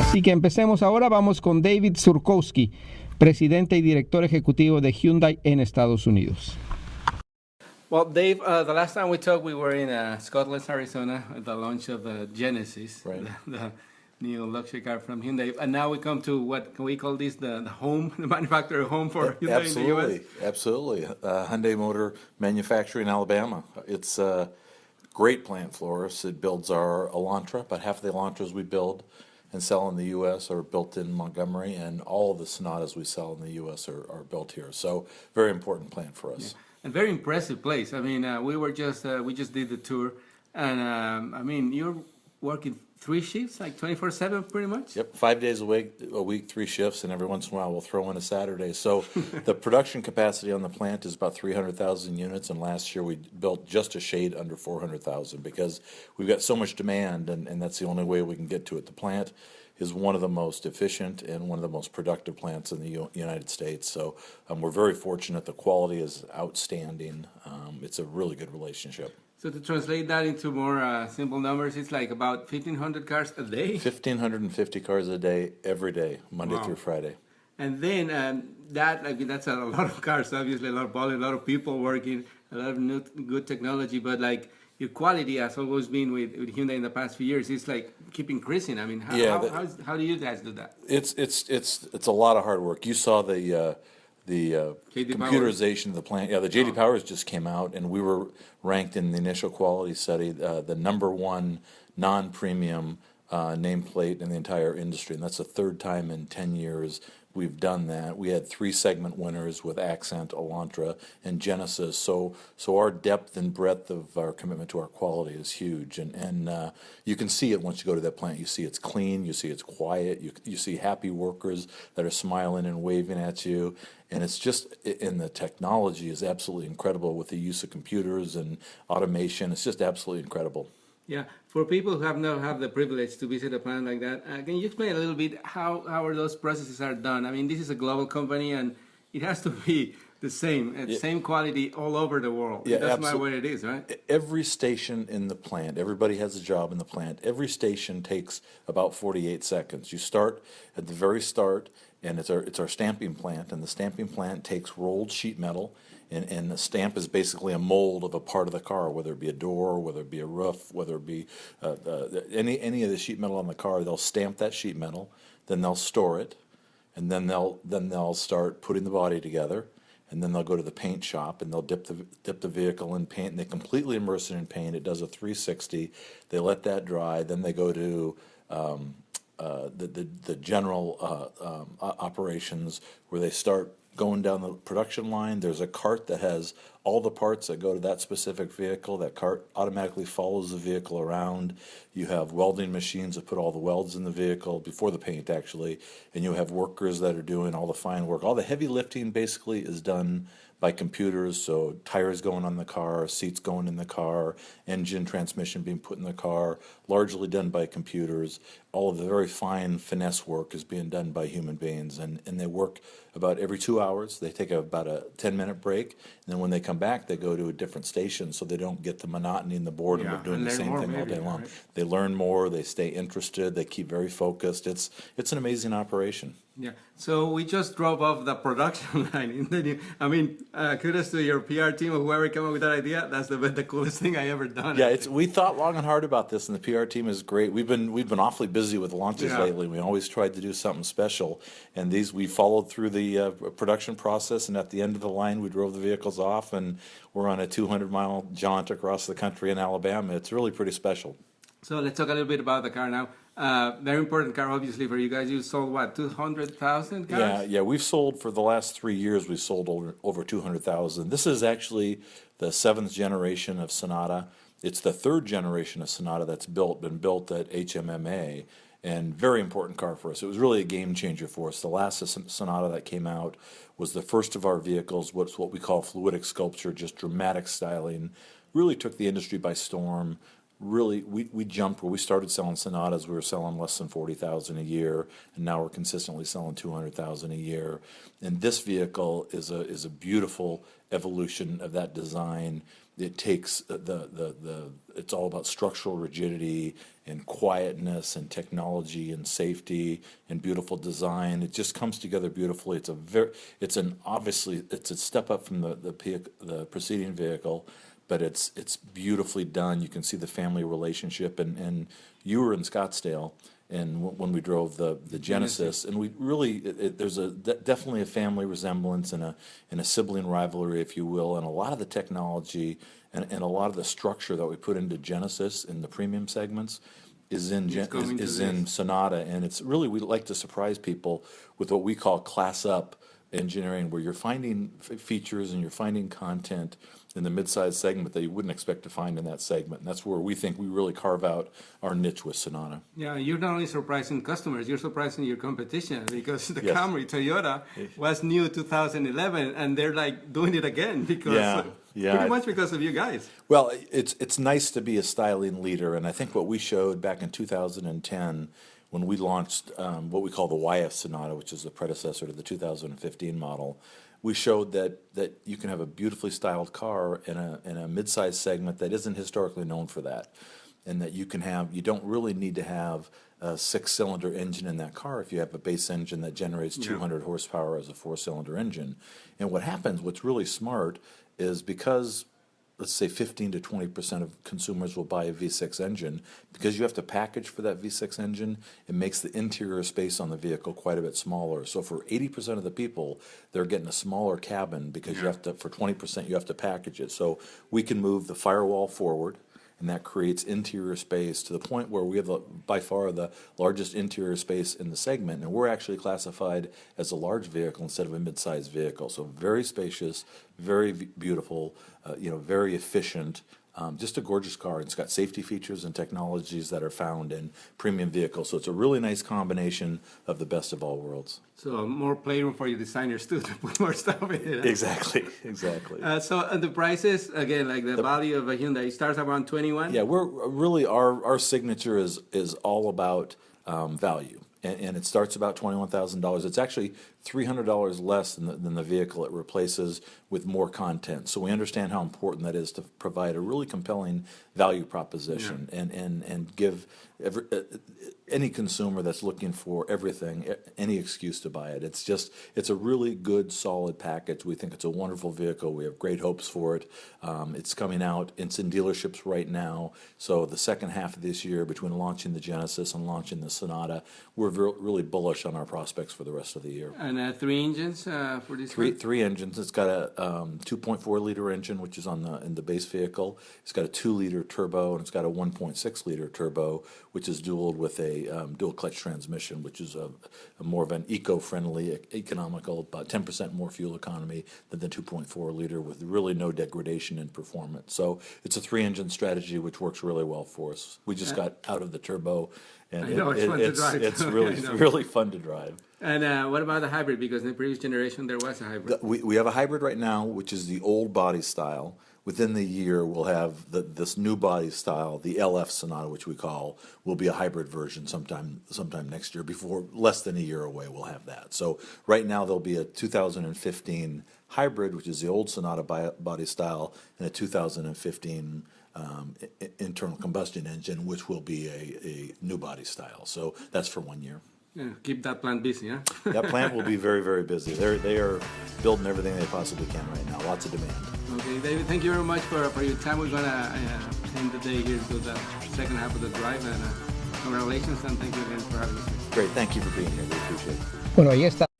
Así que empecemos ahora, vamos con David Zurkowski, presidente y director ejecutivo de Hyundai en Estados Unidos. Well, Dave, the last time we talked, we were in Scotland, Arizona, at the launch of the Genesis, right. the new luxury car from Hyundai. And now we come to what can we call this, the home, the manufacturer home for Hyundai in the U.S.? Absolutely. Hyundai Motor Manufacturing, Alabama. It's a great plant for us. It builds our Elantra. About half of the Elantras we build and sell in the U.S. are built in Montgomery, and all of the Sonatas we sell in the U.S. are built here. So very important plant for us. Yeah. A very impressive place. I mean, we just did the tour, and I mean, you're working 3 shifts, like 24/7, pretty much. Yep, 5 days a week, 3 shifts, and every once in a while we'll throw in a Saturday. So the production capacity on the plant is about 300,000 units, and last year we built just a shade under 400,000 because we've got so much demand, and that's the only way we can get to it. The plant is one of the most efficient and one of the most productive plants in the United States. So we're very fortunate. The quality is outstanding. It's a really good relationship. So to translate that into more simple numbers, it's like about 1,500 cars a day? 1,550 cars a day, every day, Monday through Friday. And then that's a lot of cars, obviously, a lot of volume, a lot of people working, a lot of new good technology, but like your quality has always been with Hyundai in the past few years. It's like keep increasing. I mean, how do you guys do that? It's a lot of hard work. You saw the computerization of the plant. Yeah, the J.D. Powers just came out, and we were ranked in the initial quality study the #1 non-premium nameplate in the entire industry, and that's the third time in 10 years we've done that. We had 3 segment winners with Accent, Elantra, and Genesis. So our depth and breadth of our commitment to our quality is huge, and you can see it once you go to that plant. You see it's clean, you see it's quiet, you see happy workers that are smiling and waving at you, and it's just, and the technology is absolutely incredible with the use of computers and automation. It's just absolutely incredible. Yeah, for people who have not had the privilege to visit a plant like that, can you explain a little bit how those processes are done? I mean, this is a global company, and it has to be the same quality all over the world. Yeah, that's not what it is, right? Every station in the plant, everybody has a job in the plant. Every station takes about 48 seconds. You start at the very start, and it's our stamping plant, and the stamping plant takes rolled sheet metal, and the stamp is basically a mold of a part of the car, whether it be a door, whether it be a roof, whether it be any of the sheet metal on the car. They'll stamp that sheet metal, then they'll store it, and then they'll start putting the body together, and then they'll go to the paint shop and they'll dip the vehicle in paint, and they completely immerse it in paint. It does a 360. They let that dry. Then they go to the general operations where they start going down the production line. There's a cart that has all the parts that go to that specific vehicle. That cart automatically follows the vehicle around. You have welding machines that put all the welds in the vehicle before the paint, actually, and you have workers that are doing all the fine work. All the heavy lifting basically is done by computers, so tires going on the car, seats going in the car, engine, transmission being put in the car, largely done by computers. All of the very fine finesse work is being done by human beings, and they work about every 2 hours. They take about a 10-minute break, and then when they come back, they go to a different station so they don't get the monotony and the boredom of doing the same thing all day long. Right? They learn more, they stay interested, they keep very focused. It's an amazing operation. Yeah. So we just drove off the production line. I mean, kudos to your PR team or whoever came up with that idea. That's the coolest thing I ever done. Yeah, we thought long and hard about this, and the PR team is great. We've been awfully busy with launches lately. We always tried to do something special, and we followed through the production process. And at the end of the line, we drove the vehicles off, and we're on a 200-mile jaunt across the country in Alabama. It's really pretty special. So let's talk a little bit about the car now. Very important car, obviously, for you guys. You sold, what, 200,000 cars? Yeah. We've sold, for the last 3 years, we've sold over 200,000. This is actually the 7th generation of Sonata. It's the 3rd generation of Sonata that's been built at HMMA, and very important car for us. It was really a game changer for us. The last Sonata that came out was the first of our vehicles, what's what we call fluidic sculpture, just dramatic styling. Really took the industry by storm. really, we jumped where we started selling Sonatas. We were selling less than 40,000 a year, and now we're consistently selling 200,000 a year. And this vehicle is a beautiful evolution of that design. It takes it's all about structural rigidity and quietness and technology and safety and beautiful design. It just comes together beautifully. It's a step up from the preceding vehicle, but it's beautifully done. You can see the family relationship, and you were in Scottsdale, and when we drove the Genesis, and we really there's definitely a family resemblance and a sibling rivalry, if you will, and a lot of the technology and a lot of the structure that we put into Genesis in the premium segments is in Sonata, and it's really, we like to surprise people with what we call class up engineering, where you're finding features and you're finding content in the mid-size segment that you wouldn't expect to find in that segment. And that's where we think we really carve out our niche with Sonata. Yeah, you're not only surprising customers, you're surprising your competition, because the Yes. Camry, Toyota, was new 2011, and they're like doing it again because pretty much because of you guys. Well, it's nice to be a styling leader, and I think what we showed back in 2010 when we launched what we call the YF Sonata, which is the predecessor to the 2015 model, we showed that you can have a beautifully styled car in a mid-size segment that isn't historically known for that, and that you don't really need to have a 6-cylinder engine in that car if you have a base engine that generates 200 horsepower as a 4-cylinder engine. And what's really smart is, because let's say 15 to 20% of consumers will buy a V6 engine, because you have to package for that V6 engine, it makes the interior space on the vehicle quite a bit smaller. So for 80% of the people, they're getting a smaller cabin because you have to, for 20%, you have to package it. So we can move the firewall forward, and that creates interior space to the point where we have by far the largest interior space in the segment, and we're actually classified as a large vehicle instead of a mid-sized vehicle. So very spacious, very beautiful, very efficient, just a gorgeous car. It's got safety features and technologies that are found in premium vehicles. So it's a really nice combination of the best of all worlds. So more playroom for your designers too, to put more stuff in it. Exactly. So the prices, again, like the value of a Hyundai starts around 21? Yeah, we're really, our signature is all about value. And it starts about $21,000. It's actually $300 less than the vehicle it replaces, with more content. So we understand how important that is to provide a really compelling value proposition and give any consumer that's looking for everything any excuse to buy it. It's a really good, solid package. We think it's a wonderful vehicle. We have great hopes for it. It's coming out. It's in dealerships right now. So the second half of this year, between launching the Genesis and launching the Sonata, we're really bullish on our prospects for the rest of the year. And 3 engines for this Three engines. It's got a 2.4-liter engine, which is in the base vehicle. It's got a 2-liter turbo, and it's got a 1.6-liter turbo, which is dualed with a dual clutch transmission, which is a more of an eco-friendly, economical, about 10% more fuel economy than the 2.4-liter, with really no degradation in performance. So it's a 3-engine strategy, which works really well for us. We just got out of the turbo, and it's fun to drive. It's really fun to drive. And what about the hybrid? Because in the previous generation there was a hybrid. We have a hybrid right now, which is the old body style. Within the year, we'll have this new body style, the LF Sonata, which we call, will be a hybrid version sometime next year. Before less than a year away, we'll have that. So right now there'll be a 2015 hybrid, which is the old Sonata body style, and a 2015 internal combustion engine, which will be a new body style. So that's for 1 year. Yeah, keep that plant busy, huh? That plant will be very, very busy. They are building everything they possibly can right now. Lots of demand. Okay, David, thank you very much for your time. We're going to end the day here to the second half of the drive. And congratulations, and thank you again for having us. Great. Thank you for being here. We appreciate it. Bueno, ahí está.